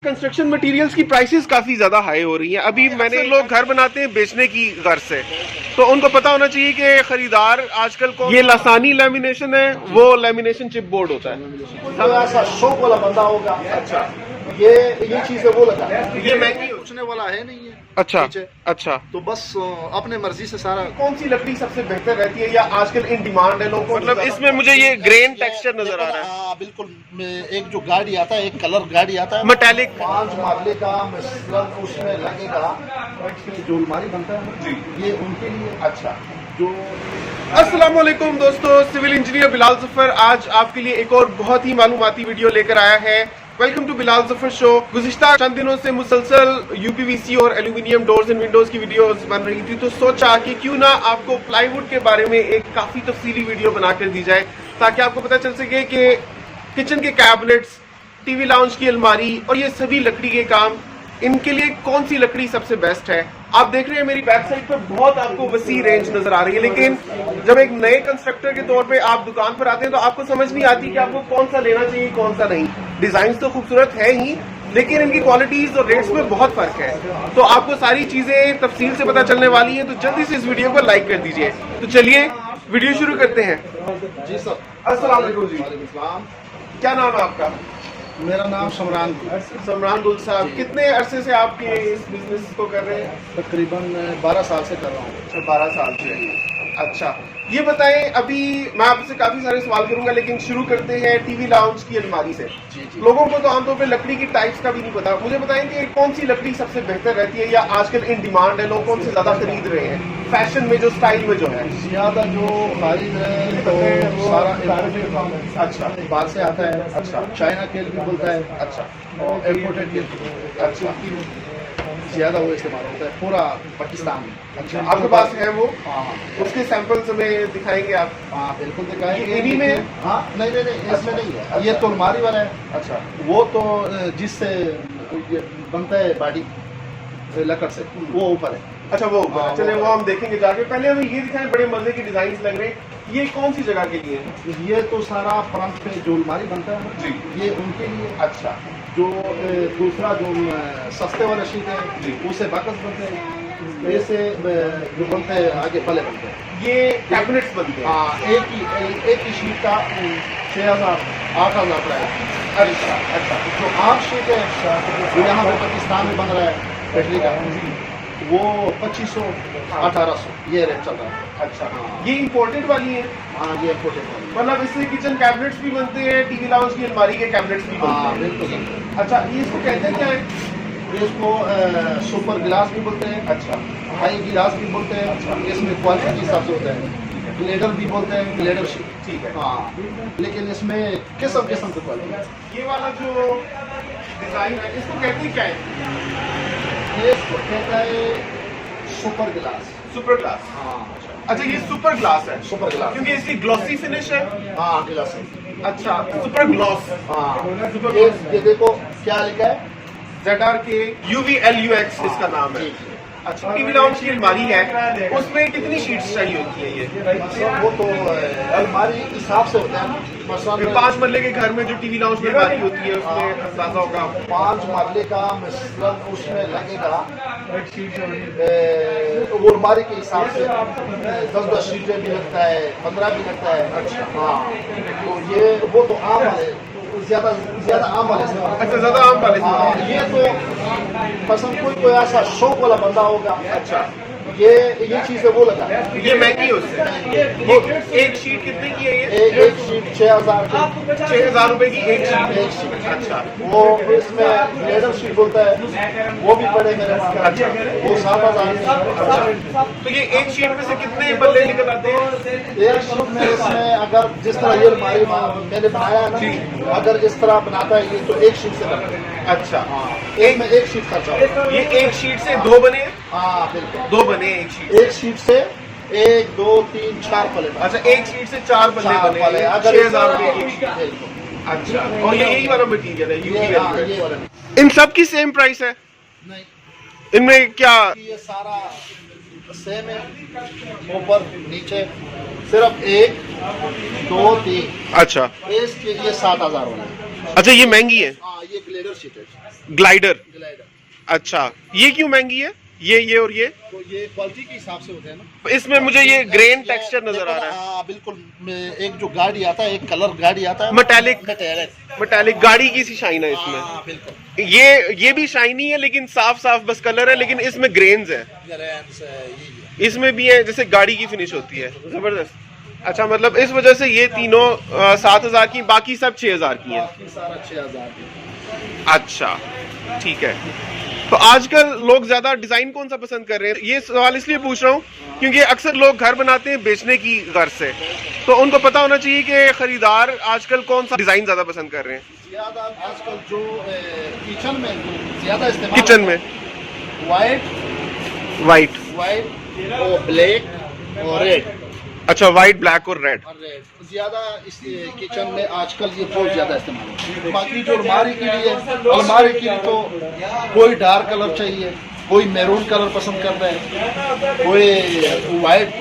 Construction materials की prices काफी ज्यादा हाई हो रही हैं। अभी मैंने लोग घर बनाते हैं बेचने की गर्ज से, तो उनको पता होना चाहिए कि खरीदार आजकल को ये लासानी लेमिनेशन है, वो लेमिनेशन चिप बोर्ड होता है। तो ऐसा शौक वाला बंदा होगा। अच्छा, ये चीज है वो लगा, ये महंगी पूछने वाला है नहीं है। अच्छा नीचे। अच्छा, तो बस अपने मर्जी से सारा। कौन सी लकड़ी सबसे बेहतर रहती है या आजकल इन डिमांड है लोगों? मतलब इसमें मुझे ये ग्रेन टेक्सचर नजर आ रहा है। हाँ बिल्कुल। एक जो गाड़ी आता है, एक कलर गाड़ी आता है मेटालिक 5 मारले का मिश्रण उसमें लगेगा, जो अलमारी बनता है जी, ये उनके लिए। अच्छा। जो अस्सलाम वालेकुम दोस्तों, सिविल इंजीनियर बिलाल जफर आज आपके लिए एक और बहुत ही मालूमाती वीडियो लेकर आया है। Welcome to Bilal Zafar show. गुज़िश्ता चंद दिनों से मुसलसल यूपीवीसी और एल्यूमिनियम डोर्स एंड विंडोज की वीडियोस बन रही थी, तो सोचा कि क्यों ना आपको प्लाईवुड के बारे में एक काफी तफसीली वीडियो बनाकर दी जाए, ताकि आपको पता चल सके कि किचन के कैबिनेट्स, टीवी लाउंज की अलमारी और ये सभी लकड़ी के काम, इनके लिए कौन सी लकड़ी सबसे बेस्ट है। आप देख रहे हैं मेरी बैक साइड पर बहुत आपको वसी रेंज नजर आ रही है, लेकिन जब एक नए कंस्ट्रक्टर के तौर पे आप दुकान पर आते हैं तो आपको समझ नहीं आती कि आपको कौन सा लेना चाहिए कौन सा नहीं। डिजाइन तो खूबसूरत है ही, लेकिन इनकी क्वालिटीज और रेट्स में बहुत फर्क है। तो आपको सारी चीजें तफसील से पता चलने वाली है, तो जल्दी से इस वीडियो को लाइक कर दीजिए। तो चलिए वीडियो शुरू करते हैं। जी सर। अस्सलाम वालेकुम जी, वालेकुम सलाम। क्या नाम है आपका? मेरा नाम समरान, समरान गुल साहब, कितने अरसे से आप ये इस बिजनेस को कर रहे हैं? तकरीबन 12 साल से कर रहा हूँ। 12 साल से। अच्छा, ये बताएं, अभी मैं आपसे काफी सारे सवाल करूंगा, लेकिन शुरू करते हैं टीवी लाउंज की अलमारी से। जी जी। लोगों को तो आमतौर पे लकड़ी की टाइप्स का भी नहीं पता। मुझे बताएं कि कौन सी लकड़ी सबसे बेहतर रहती है या आजकल इन डिमांड है, लोग कौन से ज्यादा खरीद रहे हैं फैशन में, जो स्टाइल में जो है? ज्यादा जो खरीद है तो सारा इम्पोर्टेड काम है। अच्छा बाहर से आता है। अच्छा, चाइना केल भी बोलता है। अच्छा और इम्पोर्टेड केल अच्छा ज्यादा वो इस्तेमाल होता है पूरा पाकिस्तान में। अच्छा, आपके पास है वो? हाँ उसके सैंपल्स हमें दिखाएंगे आप? हाँ बिल्कुल दिखाएंगे। ये इन्हीं में? हाँ नहीं नहीं नहीं, इसमें नहीं है। ये तो अलमारी वाला है। अच्छा, वो तो जिससे ये बनता है बाडी लकड़ से, वो ऊपर है। अच्छा वो हाँ, चले वो- वो हम देखेंगे जाके। पहले हमें ये दिखाएं, बड़े मजे के डिजाइन लग रहे हैं। ये कौन सी जगह के लिए है? ये तो सारा फ्रंट पे जो अलमारी बनता है ना, जी। ये उनके लिए। अच्छा जो दूसरा जो सस्ते वाला शीट है जी। उसे बाकस बनते हैं। ऐसे जो बनते हैं आगे पले बनते हैं। ये कैबिनेट्स बनते हैं। हाँ एक ही शीट का 6,000 8,000 प्राइस। अच्छा अच्छा, जो आम शीट है जो यहाँ पे पाकिस्तान में बन रहा है बैटरी का, वो 2500 1800 ये रेट चल रहा है। अच्छा, ये इम्पोर्टेड वाली है? हाँ ये इम्पोर्टेड है। मतलब इससे किचन कैबिनेट्स भी बनते हैं, टीवी लाउंज की अलमारी के कैबिनेट्स भी बनते हाँ हैं? बिल्कुल। अच्छा, ये इसको कहते हैं क्या है? इसको सुपर गिलास भी बोलते हैं। अच्छा हाई गिलास भी बोलते हैं। इसमें क्वालिटी के हिसाब से होता है। ग्लेडर भी बोलते हैं, ग्लेडर शीट। ठीक है। हाँ लेकिन इसमें किस्म किस्म की क्वालिटी है। ये वाला जो डिजाइन है, इसको कहते हैं क्या है? ये इसको कहता है सुपर गिलास। Super glass. हाँ अच्छा, ये सुपर ग्लास है सुपर गिलास। क्योंकि इसकी ग्लॉसी फिनिश है। हाँ गिलास है। अच्छा, सुपर ग्लॉस। हाँ सुपर ये देखो क्या लिखा है। ZRK UVLUX इसका नाम है। अच्छा, टीवी लाउंज की अलमारी है, उसमें कितनी शीट्स चाहिए होती है? ये मतलब वो तो अलमारी के हिसाब से होता है। ये मसलन 5 मरले के घर में जो टीवी लाउंज की अलमारी होती है, उसमें अंदाजा होगा। 5 मारले का मिश्रण उसमें लगेगा। वो अलमारी के हिसाब से 10-10 शीटें भी लगता है, 15 भी लगता है। अच्छा हाँ, तो ये वो तो आम वाले ज्यादा आम वाले से। अच्छा, ज्यादा आम वाले से। हाँ, ये तो पसंद कोई ऐसा शौक वाला बंदा होगा। अच्छा, ये चीज है वो लगा। ये महंगी है उससे। ये एक शीट कितने की है? ये एक शीट 6,000 की। 6,000 रुपए की एक शीट। एक शीट। अच्छा वो इसमें ग्लेडर शीट बोलता है, वो भी पड़े मेरे पास। अच्छा। वो 7,000 की। अच्छा, तो ये एक शीट में से कितने बल्ले निकल आते हैं? एक शीट में इसमें अगर जिस तरह ये अलमारी मैंने बनाया है ना, अगर इस तरह बनाता है ये तो एक शीट से बनता है। अच्छा, एक में एक शीट खर्चा होगा। ये एक शीट से 2 बने? हाँ बिल्कुल। 2 बने एक शीट। एक शीट से 1 2 3 4 पले। अच्छा, एक शीट से 4 बल्ले बने, अगर 6,000 रुपए की एक शीट। बिल्कुल। अच्छा, और ये यही वाला मटीरियल है UV? ये वाला इन सब की सेम प्राइस है? नहीं, इनमें क्या? ये सारा सेम है, ऊपर नीचे सिर्फ 1 2 3। अच्छा, इसके ये 7,000 वाला है। अच्छा, ये महंगी है। हाँ, ये ग्लाइडर शीट है। ग्लाइडर। ग्लाइडर। अच्छा, ये क्यों महंगी है? ये और ये तो ये क्वालिटी के हिसाब से होते हैं ना। इसमें मुझे ये ग्रेन टेक्सचर नजर आ रहा है। हाँ बिल्कुल। एक जो गाड़ी आता है, एक कलर गाड़ी आता है, मेटालिक। मेटालिक। मेटालिक गाड़ी की सी शाइन है इसमें। हाँ बिल्कुल। ये भी शाइनी है, लेकिन साफ साफ बस कलर है, लेकिन इसमें ग्रेन्स है। इसमें भी है, जैसे गाड़ी की फिनिश होती है, जबरदस्त। अच्छा, मतलब इस वजह से ये तीनों 7,000 की, बाकी सब 6,000 की हैं। बाकी सारा 6,000 की। अच्छा, ठीक है। तो आजकल लोग ज्यादा डिजाइन कौन सा पसंद कर रहे हैं? ये सवाल इसलिए पूछ रहा हूँ क्योंकि अक्सर लोग घर बनाते हैं बेचने की गर्ज से, तो उनको पता होना चाहिए कि खरीदार आजकल कौन सा डिजाइन ज्यादा पसंद कर रहे हैं। ज्यादा आजकल जो किचन में ज्यादा इस्तेमाल, किचन में वाइट और ब्लैक और रेड। अच्छा, वाइट, ब्लैक और रेड ज्यादा इस किचन में आजकल ये बहुत ज्यादा इस्तेमाल होता है। बाकी जो अलमारी के लिए, अलमारी के लिए तो कोई डार्क कलर चाहिए, कोई मैरून कलर पसंद करता है, कोई वाइट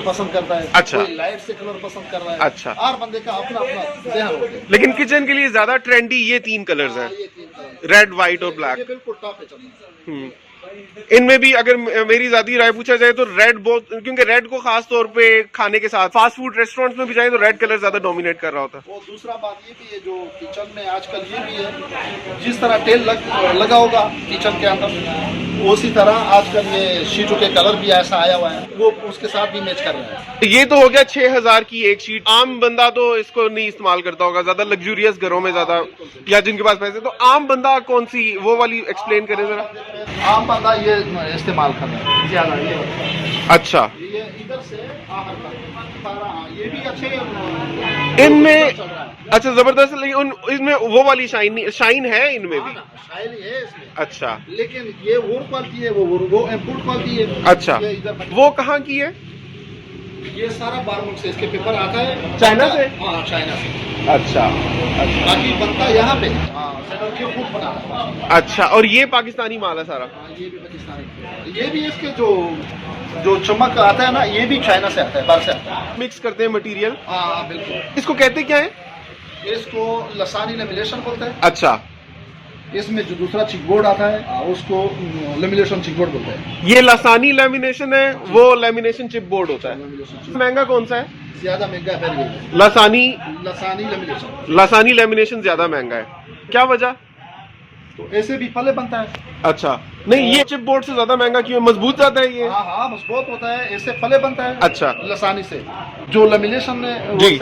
पसंद करता है, अच्छा, कोई लाइट से कलर पसंद कर रहा है। अच्छा, हर बंदे का अपना अपना ध्यान होता है। लेकिन किचन के लिए ज्यादा ट्रेंडी ये 3 कलर्स हैं, रेड, वाइट और ब्लैक। बिल्कुल टॉप पे चलता है। इनमें भी अगर मेरी ज्यादा राय पूछा जाए तो रेड बहुत, क्योंकि रेड को खास तौर पे खाने के साथ फास्ट फूड रेस्टोरेंट्स में भी जाए तो रेड कलर ज्यादा डोमिनेट कर रहा होता है। और दूसरा बात ये भी है, जो किचन में आजकल ये भी है, जिस तरह तेल लगा होगा किचन के अंदर, उसी तरह आजकल ये शीटों के कलर भी ऐसा आया हुआ है, वो उसके साथ भी मैच कर रहा है। ये तो हो गया 6,000 की एक शीट। आम बंदा तो इसको नहीं इस्तेमाल करता होगा, ज्यादा लग्जूरियस घरों में ज्यादा, या जिनके पास पैसे, तो आम बंदा कौन सी वो वाली एक्सप्लेन करे जरा। आम बंदा ये इस्तेमाल कर रहा है ज्यादा। ये अच्छा, ये इधर से आहर तक सारा, ये भी अच्छे इनमें चल रहा है। अच्छा, जबरदस्त। लेकिन इसमें वो वाली शाइन है इनमें भी। शायरी है इसमें। अच्छा, लेकिन ये वो क्वालिटी है, वो इम्पोर्ट क्वालिटी है। अच्छा, ये इधर वो कहाँ की है? ये सारा बारमुल्क से इसके पेपर आता है। चाइना से? हाँ, चाइना से। अच्छा, बाकी बनता यहाँ पे, सेटल के खुद बना रहा है। अच्छा, और ये पाकिस्तानी माल है सारा? ये भी पाकिस्तानी। ये भी इसके जो चमक आता है ना, ये भी चाइना से आता है, बाहर से आता है। मिक्स करते हैं मटेरियल। हाँ बिल्कुल। इसको कहते क्या है? इसको लसानी लेमिनेशन बोलते हैं। अच्छा, इसमें जो दूसरा चिकबोर्ड आता है उसको लेमिनेशन चिकबोर्ड बोलते हैं। ये लसानी लेमिनेशन है, वो लेमिनेशन चिप बोर्ड होता है। महंगा कौन सा है? ज्यादा महंगा है लसानी लेमिनेशन। लसानी लेमिनेशन ज्यादा महंगा है, क्या वजह? तो ऐसे भी पल्ले बनता है। अच्छा, नहीं, ये चिप बोर्ड से ज्यादा महंगा क्यों? मजबूत ज्यादा है ये? हाँ, मजबूत होता है, ऐसे पल्ले बनता है। अच्छा, लसानी से जो लेमिनेशन है जी,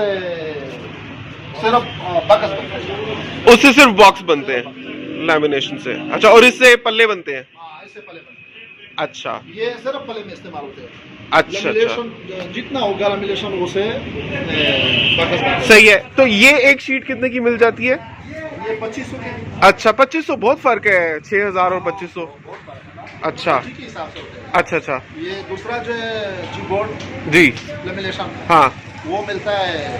सिर्फ बॉक्स बनता है। उससे सिर्फ बॉक्स बनते हैं लेमिनेशन से। अच्छा, और इससे पल्ले बनते हैं? ऐसे पल्ले बनते हैं। अच्छा, ये सिर्फ पल्ले में इस्तेमाल होते हैं। अच्छा, लेमिनेशन जितना होगा लेमिनेशन उसे बॉक्स बनता है। सही है। तो ये एक शीट कितने की मिल जाती है? ये 2500 की। अच्छा, 2500, बहुत फर्क है 6,000 और 2500। अच्छा, के हिसाब से होता है। अच्छा, अच्छा, ये दूसरा जो है चिपबोर्ड जी, लेमिनेशन, हाँ, वो मिलता है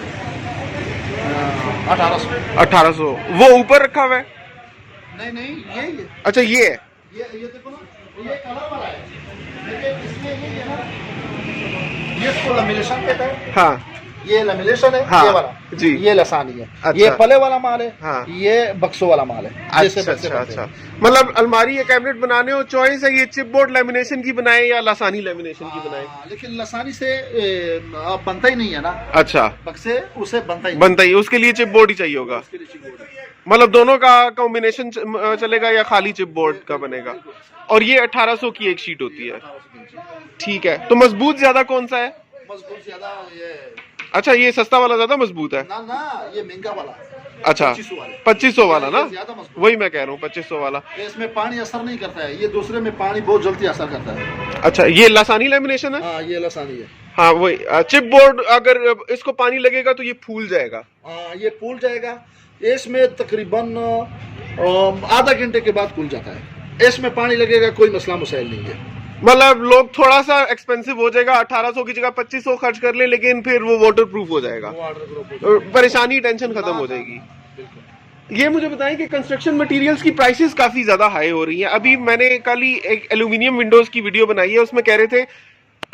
1800। 1800। वो ऊपर रखा हुआ है? नहीं, ये अच्छा, ये है। ये देखो ना, ये कलर वाला है, लेकिन इसमें ये है ना, ये इसको लेमिनेशन कहते हैं। हाँ, ये लेमिनेशन है, हाँ, ये वाला जी, ये लसानी है। अच्छा, ये पले वाला माल है। हाँ, ये बक्सों वाला माल है। अच्छा, अच्छा, अच्छा। मतलब अलमारी या कैबिनेट बनाने हो, चॉइस है ये चिपबोर्ड लेमिनेशन की बनाए या लसानी लेमिनेशन की बनाए? लेकिन लसानी से बनता ही नहीं है ना। अच्छा, बक्से उसे बनता ही बनता ही, उसके लिए चिपबोर्ड ही चाहिए होगा। मतलब दोनों का कॉम्बिनेशन चलेगा या खाली चिपबोर्ड का बनेगा? और ये 1800 की एक शीट होती है, ठीक है। तो मजबूत ज्यादा कौन सा है? मजबूत ज्यादा ये। अच्छा, ये सस्ता वाला ज्यादा मजबूत है? ना, ये महंगा वाला। अच्छा, 2500 वाला ना, वही मैं कह रहा हूँ, 2500 वाला। इसमें पानी असर नहीं करता है, ये दूसरे में पानी बहुत जल्दी असर करता है। अच्छा, ये लसानी लेमिनेशन है? हाँ, ये लसानी है। हाँ, वही चिप बोर्ड। अगर इसको पानी लगेगा तो ये फूल जाएगा। हाँ, ये फूल जाएगा। इसमें तकरीबन आधा घंटे के बाद फूल जाता है। इसमें पानी लगेगा, कोई मसला मसाइल नहीं है। मतलब लोग थोड़ा सा एक्सपेंसिव हो जाएगा, 1800 की जगह 2500 खर्च कर ले, लेकिन फिर वो वाटर प्रूफ हो जाएगा, परेशानी टेंशन खत्म हो जाएगी। ये मुझे बताएं कि कंस्ट्रक्शन मटेरियल्स की प्राइसेस काफी ज्यादा हाई हो रही हैं। अभी मैंने कल ही एक एल्यूमिनियम विंडोज की वीडियो बनाई है, उसमें कह रहे थे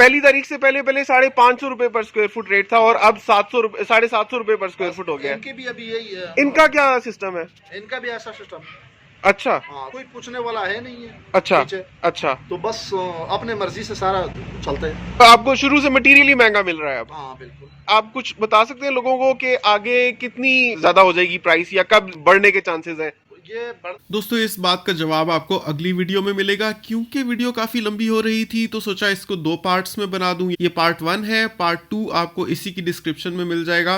पहली तारीख से पहले 550 रुपए पर स्क्वायर फुट रेट था और अब 750 रुपए पर स्क्वायर फुट हो गया। इनकी भी अभी यही है। इनका क्या सिस्टम है? इनका भी ऐसा सिस्टम। अच्छा। हाँ, कोई पूछने वाला है नहीं है। अच्छा अच्छा। तो बस अपने मर्जी से सारा चलता है। तो आपको शुरू से मटेरियल ही महंगा मिल रहा है अब? हाँ बिल्कुल। आप कुछ बता सकते हैं लोगों को कि आगे कितनी ज्यादा हो जाएगी प्राइस या कब बढ़ने के चांसेस हैं? दोस्तों इस बात का जवाब आपको अगली वीडियो में मिलेगा, क्योंकि वीडियो काफी लंबी हो रही थी तो सोचा इसको 2 पार्ट्स में बना दूं। ये पार्ट 1 है, पार्ट 2 आपको इसी की डिस्क्रिप्शन में मिल जाएगा।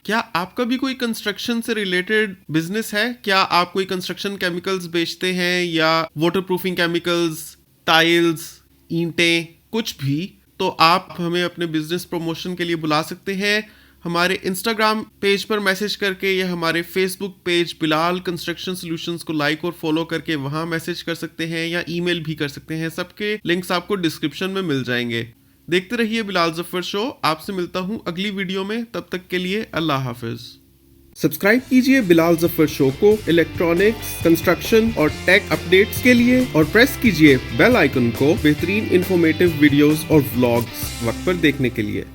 क्या आपका भी कोई कंस्ट्रक्शन से रिलेटेड बिजनेस है? क्या आप कोई कंस्ट्रक्शन केमिकल्स बेचते हैं या वाटरप्रूफिंग केमिकल्स, टाइल्स, ईंटें, कुछ भी, तो आप हमें अपने बिजनेस प्रमोशन के लिए बुला सकते हैं। हमारे इंस्टाग्राम पेज पर मैसेज करके या हमारे Facebook page Bilal construction solutions को लाइक और फॉलो करके वहां मैसेज कर सकते हैं या ईमेल भी कर सकते हैं। सबके लिंक्स आपको डिस्क्रिप्शन में मिल जाएंगे। देखते रहिए बिलाल जफर शो। आपसे मिलता हूं अगली वीडियो में, तब तक के लिए अल्लाह हाफिज। सब्सक्राइब कीजिए बिलाल जफर शो को इलेक्ट्रॉनिक्स, कंस्ट्रक्शन और टेक अपडेट्स के लिए और प्रेस कीजिए बेल आइकन को बेहतरीन इंफॉर्मेटिव वीडियोस और व्लॉग्स वक्त पर देखने के लिए।